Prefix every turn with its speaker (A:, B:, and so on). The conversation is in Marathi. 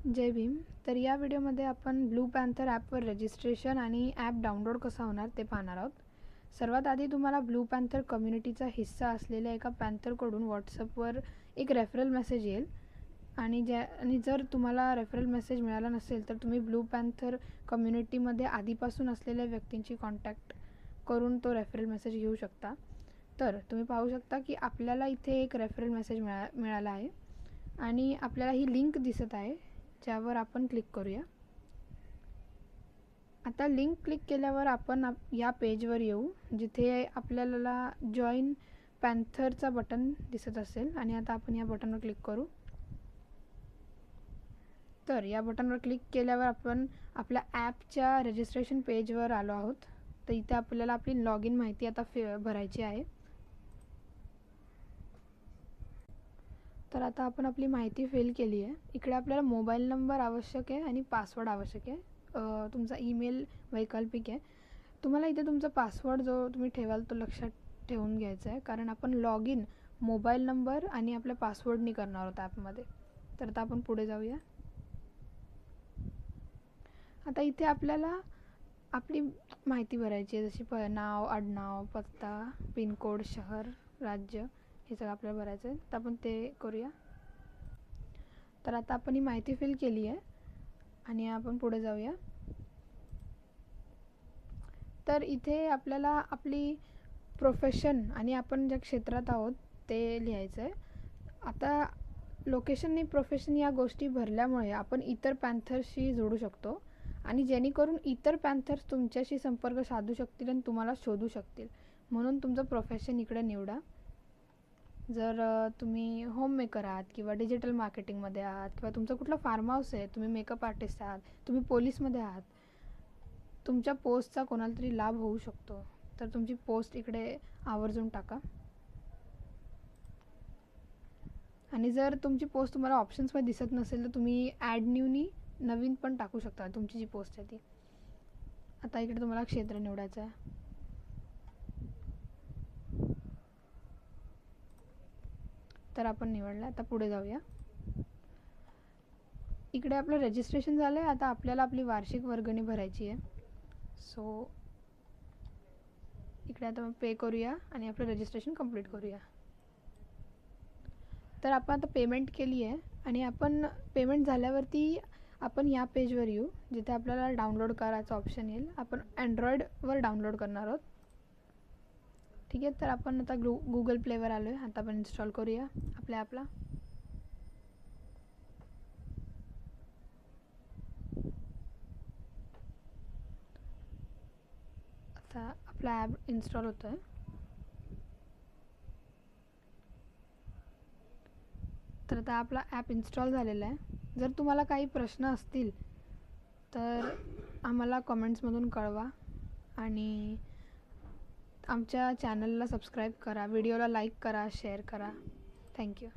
A: जय भीम। तर या व्हिडिओमध्ये आपण ब्लू पॅन्थर ॲपवर रजिस्ट्रेशन आणि ॲप डाउनलोड कसा होणार ते पाहणार आहोत। सर्वात आधी तुम्हाला ब्लू पॅन्थर कम्युनिटीचा हिस्सा असलेल्या एका पॅन्थरकडून व्हॉट्सअपवर एक रेफरल मेसेज येईल आणि जर तुम्हाला रेफरल मेसेज मिळाला नसेल तर तुम्ही ब्लू पॅन्थर कम्युनिटीमध्ये आधीपासून असलेल्या व्यक्तींची कॉन्टॅक्ट करून तो रेफरल मेसेज घेऊ शकता। तर तुम्ही पाहू शकता की आपल्याला इथे एक रेफरल मेसेज मिळाला आहे आणि आपल्याला ही लिंक दिसत आहे ज्यावर आपण क्लिक करूया। आता लिंक क्लिक केल्यावर आपण या पेजवर येऊ जिथे आपल्याला जॉइन पॅन्थरचा बटन दिसत असेल आणि आता आपण या बटनवर क्लिक करू। तर या बटनवर क्लिक केल्यावर आपण आपल्या ॲपच्या रजिस्ट्रेशन पेजवर आलो आहोत। तर इथे आपल्याला आपली लॉग इन माहिती आता भरायची आहे। तर आता आपण आपली माहिती फिल केली आहे। इकडे आपल्याला मोबाईल नंबर आवश्यक आहे आणि पासवर्ड आवश्यक आहे। तुमचा ईमेल वैकल्पिक आहे। तुम्हाला इथे तुमचा पासवर्ड जो तुम्ही ठेवाल तो लक्षात ठेवून घ्यायचा आहे, कारण आपण लॉग इन मोबाईल नंबर आणि आपल्या पासवर्डनी करणार आहोत ॲपमध्ये। तर आता आपण पुढे जाऊया। आता इथे आपल्याला आपली माहिती भरायची आहे, जशी नाव, आडनाव, पत्ता, पिनकोड, शहर, राज्य हे सगळं आपल्याला भरायचं आहे। तर आपण ते करूया। तर आता आपण ही माहिती फिल केली आहे आणि आपण पुढे जाऊया। तर इथे आपल्याला आपली प्रोफेशन आणि आपण ज्या क्षेत्रात आहोत ते लिहायचं आहे। आता लोकेशन आणि प्रोफेशन या गोष्टी भरल्यामुळे आपण इतर पॅन्थर्सशी जोडू शकतो आणि जेणेकरून इतर पॅन्थर्स तुमच्याशी संपर्क साधू शकतील आणि तुम्हाला शोधू शकतील। म्हणून तुमचं प्रोफेशन इकडे निवडा। जर तुम्ही होममेकर आहात किंवा डिजिटल मार्केटिंगमध्ये आहात किंवा तुमचं कुठलं फार्म हाऊस आहे, तुम्ही मेकअप आर्टिस्ट आहात, तुम्ही पोलीसमध्ये आहात, तुमच्या पोस्टचा कोणाला तरी लाभ होऊ शकतो, तर तुमची पोस्ट इकडे आवर्जून टाका। आणि जर तुमची पोस्ट तुम्हाला ऑप्शन्समध्ये दिसत नसेल तर तुम्ही ॲड न्यूनी नवीन पण टाकू शकता तुमची जी पोस्ट आहे ती। आता इकडे तुम्हाला क्षेत्र निवडायचं आहे। तर आपण निवडलं। आता पुढे जाऊया। इकडे आपलं रजिस्ट्रेशन झालं आहे। आता आपल्याला आपली वार्षिक वर्गणी भरायची आहे। सो इकडे आता पे करूया आणि आपलं रजिस्ट्रेशन कंप्लीट करूया। तर आपण आता पेमेंट केली आहे आणि आपण पेमेंट झाल्यावरती आपण या पेजवर येऊ जिथे आपल्याला डाउनलोड करायचं ऑप्शन येईल। आपण अँड्रॉइडवर डाउनलोड करणार आहोत, ठीक आहे। तर आपण आता गुगल प्लेवर आलो आहे। आता आपण इन्स्टॉल करूया आपल्या ॲपला। आता आपला ॲप इन्स्टॉल होतो आहे। तर आता आपला ॲप इन्स्टॉल झालेला आहे। जर तुम्हाला काही प्रश्न असतील तर आम्हाला कमेंट्समधून कळवा आणि आमच्या चॅनलला सबस्क्राईब करा, व्हिडिओला लाईक करा, शेअर करा। थँक्यू।